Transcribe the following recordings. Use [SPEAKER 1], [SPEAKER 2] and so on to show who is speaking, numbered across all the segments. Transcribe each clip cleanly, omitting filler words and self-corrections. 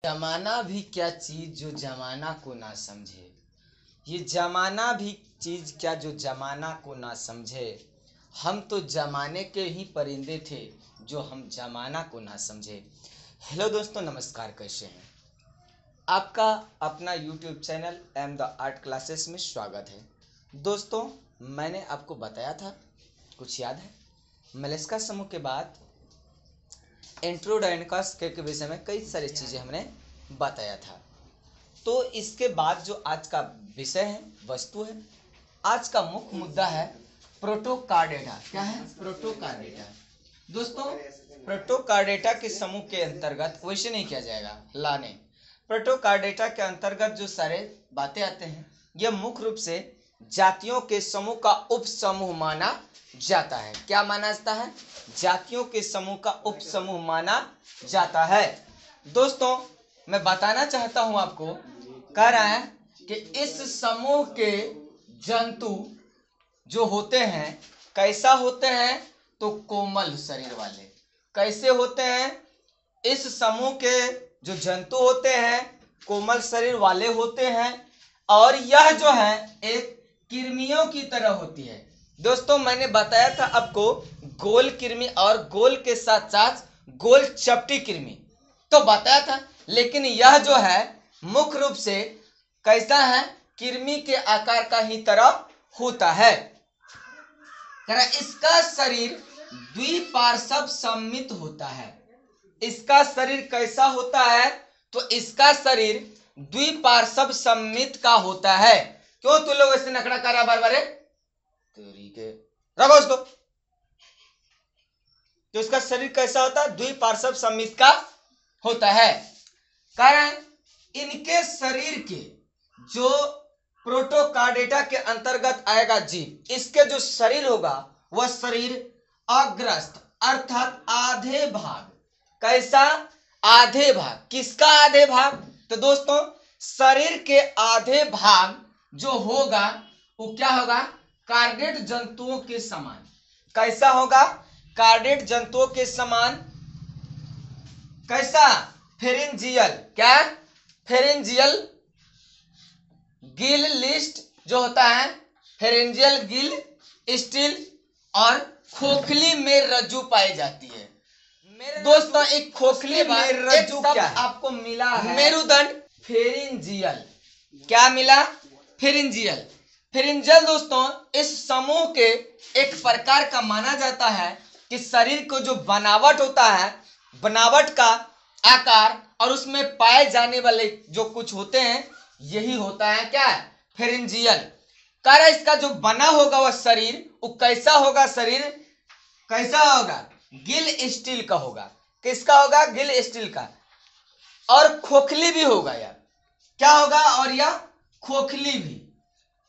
[SPEAKER 1] जमाना भी क्या चीज जो जमाना को ना समझे। ये जमाना भी चीज क्या जो जमाना को ना समझे। हम तो जमाने के ही परिंदे थे जो हम जमाना को ना समझे। हेलो दोस्तों, नमस्कार, कैसे हैं? आपका अपना YouTube channel am the art classes में स्वागत है। दोस्तों, मैंने आपको बताया था, कुछ याद है? मलेस्का समूह के बाद इंट्रोडाइनकास के विषय में कई सारी चीज़ें हमने बताया था। तो इसके बाद जो आज का विषय है, वस्तु है, आज का मुख्य मुद्दा है प्रोटोकार्डेटा। क्या है? प्रोटोकार्डेटा। दोस्तों, प्रोटोकार्डेटा के समूह के अंतर्गत वैसे नहीं किया जाएगा लाने। प्रोटोकार्डेटा के अंतर्गत जो सारे बातें आते हैं, यह मुख्य रूप से जातियों के समूह का उप समूह माना जाता है। क्या माना जाता है? जातियों के समूह का उप समूह माना जाता है। दोस्तों, मैं बताना चाहता हूं आपको, कह रहा है कि इस समूह के जंतु जो होते हैं कैसा होते हैं? तो कोमल शरीर वाले। कैसे होते हैं? इस समूह के जो जंतु होते हैं कोमल शरीर वाले होते हैं, और यह जो है एक कृमियों की तरह होती है। दोस्तों, मैंने बताया था आपको गोल कृमि और गोल के साथ साथ गोल चपटी कृमि तो बताया था, लेकिन यह जो है मुख्य रूप से कैसा है? कृमि के आकार का ही तरह होता है। इसका शरीर द्विपार्श्व सममित होता है। इसका शरीर कैसा होता है? तो इसका शरीर द्विपार्श्व सममित का होता है। क्यों तू लोग ऐसे नखड़ा कर रहा बार बार? रखो उसको। तो इसका शरीर कैसा होता है? द्विपार्श्व सममित का होता है। कारण इनके शरीर के जो प्रोटोकार्डेटा के अंतर्गत आएगा जीव, इसके जो शरीर होगा वह शरीर अग्रस्त अर्थात आधे भाग। कैसा? आधे भाग। किसका आधे भाग? तो दोस्तों, शरीर के आधे भाग जो होगा वो क्या होगा? कार्डेट जंतुओं के समान। कैसा होगा? कार्डेट जंतुओं के समान। कैसा? फेरेंजियल। क्या? फेरेंजियल गिल लिस्ट जो होता है, फेरेंजियल गिल स्टील, और खोखली में रज्जु पाई जाती है। दोस्तों, एक खोखली में रज्जु क्या है? आपको मिला है मेरुदंड फेरेंजियल। क्या मिला? फेरेंजियल। फेरेंजियल दोस्तों इस समूह के एक प्रकार का माना जाता है कि शरीर को जो बनावट होता है, बनावट का आकार और उसमें पाए जाने वाले जो कुछ होते हैं, यही होता है क्या? फेरेंजियल। कारण इसका जो बना होगा वह शरीर वो कैसा होगा? शरीर कैसा होगा? गिल स्टील का होगा। किसका होगा? गिल स्टील का। और खोखली भी होगा यार। क्या होगा? और यह खोखली भी,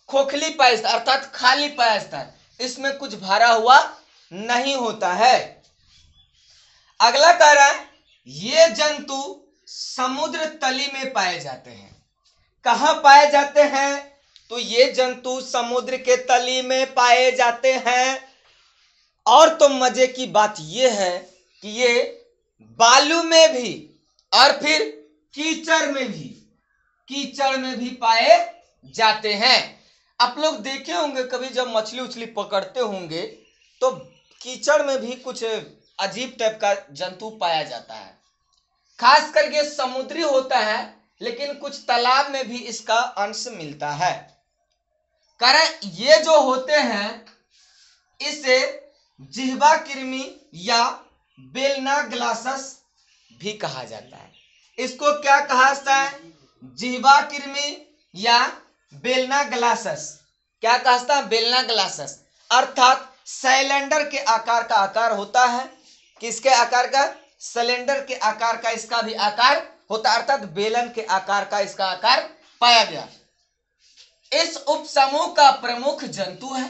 [SPEAKER 1] खोखली पायस्थ अर्थात खाली पायस्थ, इसमें कुछ भरा हुआ नहीं होता है। अगला कह रहा है ये जंतु समुद्र तली में पाए जाते हैं। कहां पाए जाते हैं? तो ये जंतु समुद्र के तली में पाए जाते हैं। और तो मजे की बात यह है कि ये बालू में भी और फिर कीचड़ में भी पाए जाते हैं। आप लोग देखे होंगे कभी जब मछली उछली पकड़ते होंगे तो कीचड़ में भी कुछ अजीब टाइप का जंतु पाया जाता है। खास करके समुद्री होता है, लेकिन कुछ तालाब में भी इसका अंश मिलता है। कारण ये जो होते हैं इसे जिह्वा कृमि या बेलनाग्लासस भी कहा जाता है। इसको क्या कहा जाता है? जिह्वा कृमि या बेलनाग्लासस। क्या कहा जाता है? बेलनाग्लासस अर्थात सिलेंडर के आकार का आकार होता है। किसके आकार का? सिलेंडर के आकार का इसका भी आकार होता है, अर्थात बेलन के आकार का इसका आकार पाया गया। इस उपसमूह का प्रमुख जंतु है।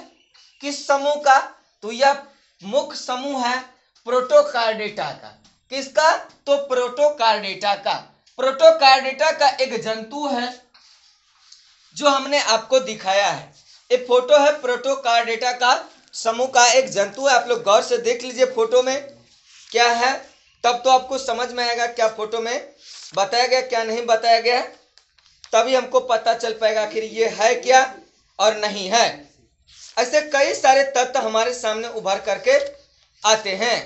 [SPEAKER 1] किस समूह का? तो यह मुख्य समूह है प्रोटोकार्डेटा का। किसका? तो प्रोटोकार्डेटा का। प्रोटोकार्डेटा का एक जंतु है जो हमने आपको दिखाया है। एक फोटो है प्रोटोकार्डेटा का समूह का एक जंतु है। आप लोग गौर से देख लीजिए फोटो में क्या है। तब तो आपको समझ में आएगा क्या फोटो में बताया गया क्या नहीं बताया गया, तभी हमको पता चल पाएगा आखिर ये है क्या और नहीं है। ऐसे कई सारे तथ्य हमारे सामने उभर करके आते हैं।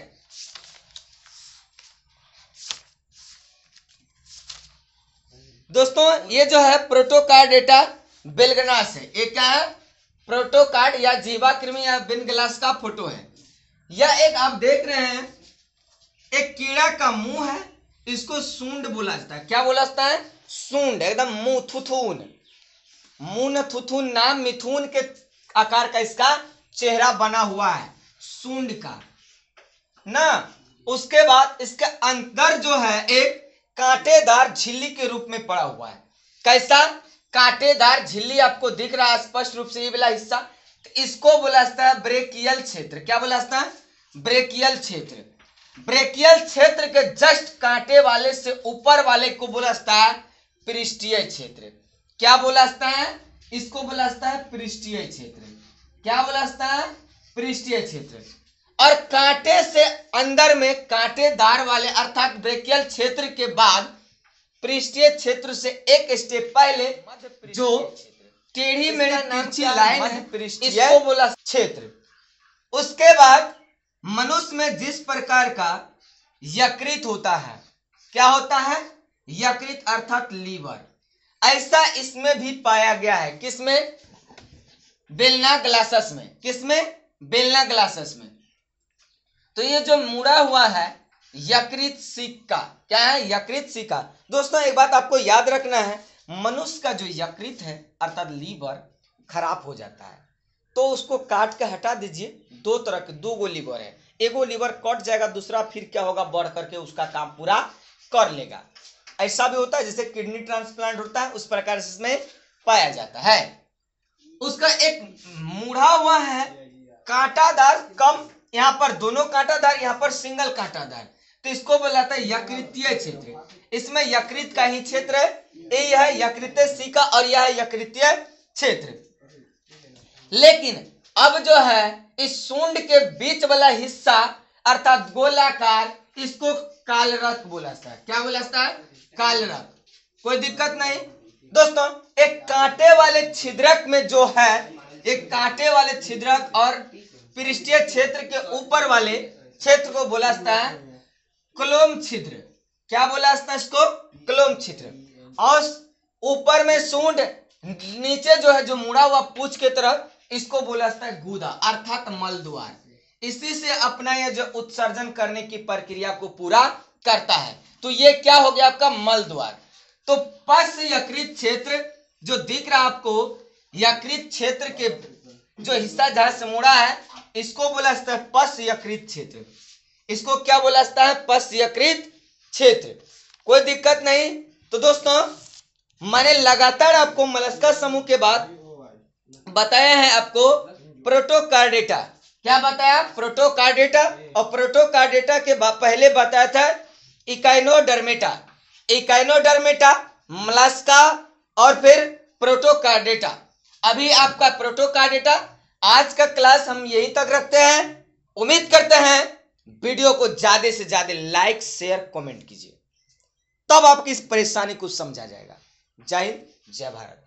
[SPEAKER 1] दोस्तों ये जो है प्रोटोकार्डेटा बिलगनास है। ये क्या है? प्रोटोकार्ड या जीवाकृमि या बिनग्लास का फोटो है। यह एक आप देख रहे हैं एक कीड़ा का मुंह है, इसको सूंड बोला जाता है। क्या बोला जाता है? सूंड, एकदम मुंह थुथुन, मुंह थुथुन नाम मिथुन के आकार का इसका चेहरा बना हुआ है सूंड का ना। उसके बाद इसके अंदर जो है एक कांटेदार झिल्ली के रूप में पड़ा हुआ है। कैसा? कांटेदार झिल्ली आपको दिख रहा है स्पष्ट रूप से, ये वाला हिस्सा। तो इसको बोला जाता है ब्रेकियल क्षेत्र। क्या बोला जाता है? ब्रेकियल क्षेत्र। ब्रेकियल क्षेत्र के जस्ट कांटे वाले से ऊपर वाले को बोला जाता है पृष्ठीय क्षेत्र। क्या बोला जाता है? इसको बोला जाता है पृष्ठीय क्षेत्र। क्या बोला जाता है? पृष्ठीय क्षेत्र। और कांटे से अंदर में कांटेदार वाले अर्थात ब्रेकियल क्षेत्र के बाद पृष्ठीय क्षेत्र से एक स्टेप पहले जो टेढ़ी मेढ़ी तिरछी लाइन है इसको बोला क्षेत्र। उसके बाद मनुष्य में जिस प्रकार का यकृत होता है, क्या होता है? यकृत अर्थात लीवर, ऐसा इसमें भी पाया गया है। किसमें? बेलना ग्लासस में। किसमें? बेलना ग्लासस में। तो ये जो मुड़ा हुआ है यकृत सिक्का, क्या है? यकृत सिक्का। दोस्तों एक बात आपको याद रखना है, मनुष्य का जो यकृत है अर्थात लीवर खराब हो जाता है तो उसको काट के हटा दीजिए। दो तरह के, दो गो लीवर है, एगो लीवर कट जाएगा, दूसरा फिर क्या होगा बढ़ करके उसका काम पूरा कर लेगा। ऐसा भी होता है जैसे किडनी ट्रांसप्लांट होता है, उस प्रकार से इसमें पाया जाता है। उसका एक मुड़ा हुआ है कांटादार, कम यहाँ पर दोनों कांटादार, यहाँ पर सिंगल कांटादार, तो इसको बोला जाता है यकृतीय क्षेत्र। इसमें यकृत का ही क्षेत्र है, ये है यकृतीय सिक्का और यह है यकृतीय क्षेत्र। लेकिन अब जो है इस सूंड के बीच वाला हिस्सा अर्थात गोलाकार, इसको कालरक बोला जाता है। क्या बोला जाता है? कालरक। कोई दिक्कत नहीं दोस्तों। एक कांटे वाले छिद्रक में जो है, एक कांटे वाले छिद्रक और पृष्ठीय क्षेत्र के ऊपर वाले क्षेत्र को बोला जाता है क्लोम छिद्र। क्या बोला जाता है इसको? क्लोम छिद्र। और ऊपर में सूंड, नीचे जो है जो मुड़ा हुआ पूंछ के तरफ, इसको बोला जाता है गुदा अर्थात मल द्वार। इसी से अपना यह जो उत्सर्जन करने की प्रक्रिया को पूरा करता है। तो ये क्या हो गया आपका? मल द्वार। तो पश्च यकृत क्षेत्र जो दिख रहा है आपको, यकृत क्षेत्र के जो हिस्सा जहां से मुड़ा है इसको बोला जाता है पश्च यकृत क्षेत्र। इसको क्या बोला जाता है? पश्च यकृत क्षेत्र। कोई दिक्कत नहीं। तो दोस्तों मैंने लगातार आपको मोलस्का समूह के बाद बताया है आपको प्रोटोकार्डेटा। क्या बताया? प्रोटोकार्डेटा। और प्रोटोकार्डेटा के पहले बताया था इकाइनोडर्मेटा। इकाइनोडर्मेटा, मोलस्का और फिर प्रोटोकार्डेटा। अभी आपका प्रोटोकार्डेटा। आज का क्लास हम यहीं तक रखते हैं। उम्मीद करते हैं वीडियो को ज्यादा से ज्यादा लाइक शेयर कमेंट कीजिए, तब आपकी इस परेशानी को समझा जाएगा। जय हिंद, जय भारत।